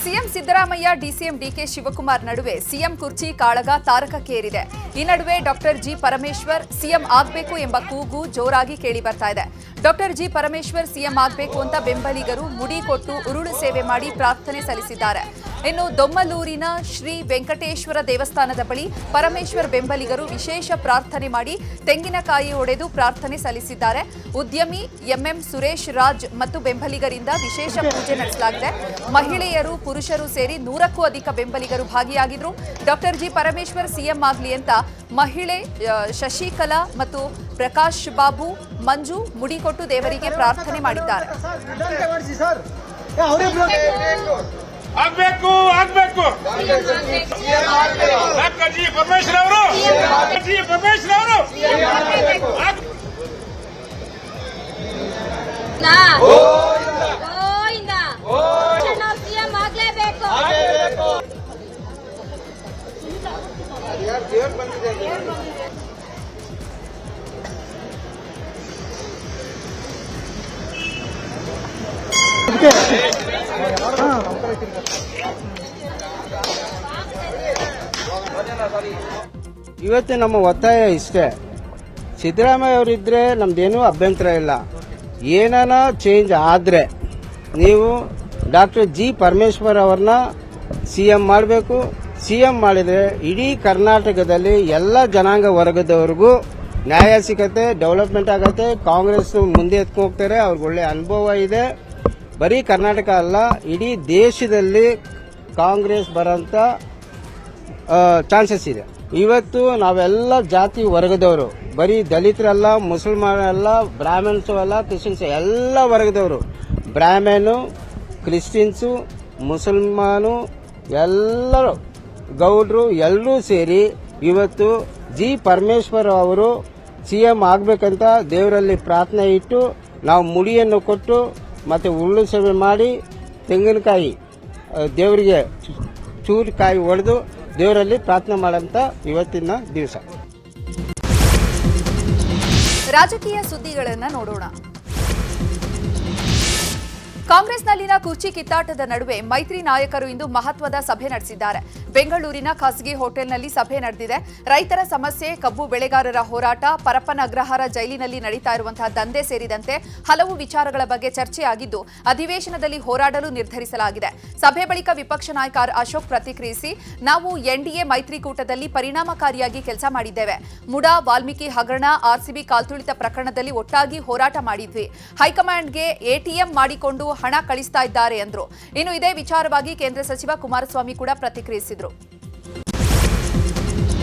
CM Siddaramaiah DCM DK Shivakumar ನಡುವೆ CM ಕುರ್ಚಿ ಕಾಳಗ ತಾರಕಕ್ಕೇರಿದೆ. ಈ ನಡುವೆ ಡಾಕ್ಟರ್ ಜಿ ಪರಮೇಶ್ವರ್ ಸಿಎಂ ಆಗಬೇಕು ಎಂಬ ಕೂಗು ಜೋರಾಗಿ ಕೇಳಿ ಬರ್ತಾ ಇದೆ. ಡಾಕ್ಟರ್ ಜಿ ಪರಮೇಶ್ವರ್ ಸಿಎಂ ಆಗಬೇಕು ಅಂತ ಬೆಂಬಲಿಗರು ಮುಡಿ ಕೊಟ್ಟು ಉರುಳು ಸೇವೆ ಮಾಡಿ ಪ್ರಾರ್ಥನೆ ಸಲ್ಲಿಸಿದ್ದಾರೆ. ಇನ್ನು ದೊಮ್ಮಲೂರಿನ ಶ್ರೀ ವೆಂಕಟೇಶ್ವರ ದೇವಸ್ಥಾನದ ಬಳಿ ಪರಮೇಶ್ವರ್ ಬೆಂಬಲಿಗರು ವಿಶೇಷ ಪ್ರಾರ್ಥನೆ ಮಾಡಿ ತೆಂಗಿನಕಾಯಿ ಒಡೆದು ಪ್ರಾರ್ಥನೆ ಸಲ್ಲಿಸಿದ್ದಾರೆ. ಉದ್ಯಮಿ ಎಂಎಂ ಸುರೇಶ್ ರಾಜ್ ಮತ್ತು ಬೆಂಬಲಿಗರಿಂದ ವಿಶೇಷ ಪೂಜೆ ನಡೆಸಲಾಗಿದೆ. ಮಹಿಳೆಯರು ಪುರುಷರು ಸೇರಿ 100ಕ್ಕೂ ಅಧಿಕ ಬೆಂಬಲಿಗರು ಭಾಗಿಯಾಗಿದ್ರು. ಡಾಕ್ಟರ್ ಜಿ ಪರಮೇಶ್ವರ್ ಸಿಎಂ ಆಗಲಿ ಅಂತ ಮಹಿಳೆ ಶಶಿಕಲಾ ಮತ್ತು ಪ್ರಕಾಶ್ ಬಾಬು ಮಂಜು ಮುಡಿಕೊಟ್ಟು ದೇವರಿಗೆ ಪ್ರಾರ್ಥನೆ ಮಾಡಿದ್ದಾರೆ. ಆಗ್ಬೇಕು ಆಗ್ಬೇಕು ಡಾಕ್ಟರ್ ಜಿ ಪರಮೇಶ್ವರ್ ಅವರು ಸಿಎಂ ಆಗ್ಲೇಬೇಕು. ಇವತ್ತು ನಮ್ಮ ಒತ್ತಾಯ ಇಷ್ಟೇ, ಸಿದ್ದರಾಮಯ್ಯ ಅವರಿದ್ರೆ ನಮ್ದೇನೂ ಅಭ್ಯಂತರ ಇಲ್ಲ. ಏನಾನ ಚೇಂಜ್ ಆದರೆ ನೀವು ಡಾಕ್ಟರ್ ಜಿ ಪರಮೇಶ್ವರ್ ಅವ್ರನ್ನ ಸಿಎಂ ಮಾಡಬೇಕು. ಸಿಎಂ ಮಾಡಿದರೆ ಇಡೀ ಕರ್ನಾಟಕದಲ್ಲಿ ಎಲ್ಲ ಜನಾಂಗ ವರ್ಗದವ್ರಿಗೂ ನ್ಯಾಯ ಸಿಗತ್ತೆ, ಡೆವಲಪ್ಮೆಂಟ್ ಆಗತ್ತೆ. ಕಾಂಗ್ರೆಸ್ ಮುಂದೆ ಎತ್ಕೊಂಡು ಹೋಗ್ತಾರೆ, ಅವ್ರಿಗೆ ಒಳ್ಳೆ ಅನುಭವ ಇದೆ. ಬರೀ ಕರ್ನಾಟಕ ಅಲ್ಲ, ಇಡೀ ದೇಶದಲ್ಲಿ ಕಾಂಗ್ರೆಸ್ ಬರೋಂಥ ಚಾನ್ಸಸ್ ಇದೆ. ಇವತ್ತು ನಾವೆಲ್ಲ ಜಾತಿ ವರ್ಗದವರು, ಬರೀ ದಲಿತರಲ್ಲ, ಮುಸಲ್ಮಾನಲ್ಲ, ಬ್ರಾಹ್ಮಣ್ಸು ಅಲ್ಲ, ಕ್ರಿಶ್ಚಿಯನ್ಸ್ ಎಲ್ಲ ವರ್ಗದವರು, ಬ್ರಾಹ್ಮಣು, ಕ್ರಿಶ್ಚಿಯನ್ಸು, ಮುಸಲ್ಮಾನು ಎಲ್ಲರೂ, ಗೌಡ್ರು ಎಲ್ಲರೂ ಸೇರಿ ಇವತ್ತು ಜಿ ಪರಮೇಶ್ವರ್ ಅವರು ಸಿಎಂ ಆಗಬೇಕಂತ ದೇವರಲ್ಲಿ ಪ್ರಾರ್ಥನೆ ಇಟ್ಟು ನಾವು ಮುಡಿಯನ್ನು ಕೊಟ್ಟು ಮತ್ತೆ ಉರುಳು ಸೇವೆ ಮಾಡಿ ತೆಂಗಿನಕಾಯಿ ದೇವರಿಗೆ ಚೂರು ಕಾಯಿ ಒಡೆದು ದೇವರಲ್ಲಿ ಪ್ರಾರ್ಥನೆ ಮಾಡಂತ ಇವತ್ತಿನ ದಿವಸ. ರಾಜಕೀಯ ಸುದ್ದಿಗಳನ್ನು ನೋಡೋಣ. ಕಾಂಗ್ರೆಸ್ನಲ್ಲಿನ ಕುರ್ಚಿ ಕಿತ್ತಾಟದ ನಡುವೆ ಮೈತ್ರಿ ನಾಯಕರು ಇಂದು ಮಹತ್ವದ ಸಭೆ ನಡೆಸಿದ್ದಾರೆ. ಬೆಂಗಳೂರಿನ ಖಾಸಗಿ ಹೋಟೆಲ್ನಲ್ಲಿ ಸಭೆ ನಡೆದಿದೆ. ರೈತರ ಸಮಸ್ಯೆ, ಕಬ್ಬು ಬೆಳೆಗಾರರ ಹೋರಾಟ, ಪರಪ್ಪನ ಅಗ್ರಹಾರ ಜೈಲಿನಲ್ಲಿ ನಡೀತಾ ಇರುವಂತಹ ದಂಧೆ ಸೇರಿದಂತೆ ಹಲವು ವಿಚಾರಗಳ ಬಗ್ಗೆ ಚರ್ಚೆಯಾಗಿದ್ದು ಅಧಿವೇಶನದಲ್ಲಿ ಹೋರಾಡಲು ನಿರ್ಧರಿಸಲಾಗಿದೆ. ಸಭೆ ಬಳಿಕ ವಿಪಕ್ಷ ನಾಯಕ ಆರ್ ಅಶೋಕ್ ಪ್ರತಿಕ್ರಿಯಿಸಿ, ನಾವು ಎನ್ಡಿಎ ಮೈತ್ರಿಕೂಟದಲ್ಲಿ ಪರಿಣಾಮಕಾರಿಯಾಗಿ ಕೆಲಸ ಮಾಡಿದ್ದೇವೆ. ಮುಡಾ ವಾಲ್ಮೀಕಿ ಹಗರಣ, ಆರ್ಸಿಬಿ ಕಾಲ್ತುಳಿತ ಪ್ರಕರಣದಲ್ಲಿ ಒಟ್ಟಾಗಿ ಹೋರಾಟ ಮಾಡಿದ್ವಿ. ಹೈಕಮಾಂಡ್ಗೆ ಎಟಿಎಂ ಮಾಡಿಕೊಂಡು ಹಣ ಕಳಿಸ್ತಾ ಇದ್ದಾರೆ ಎಂದರು. ಇನ್ನು ಇದೇ ವಿಚಾರವಾಗಿ ಕೇಂದ್ರ ಸಚಿವ ಕುಮಾರಸ್ವಾಮಿ ಕೂಡ ಪ್ರತಿಕ್ರಿಯಿಸಿದರು.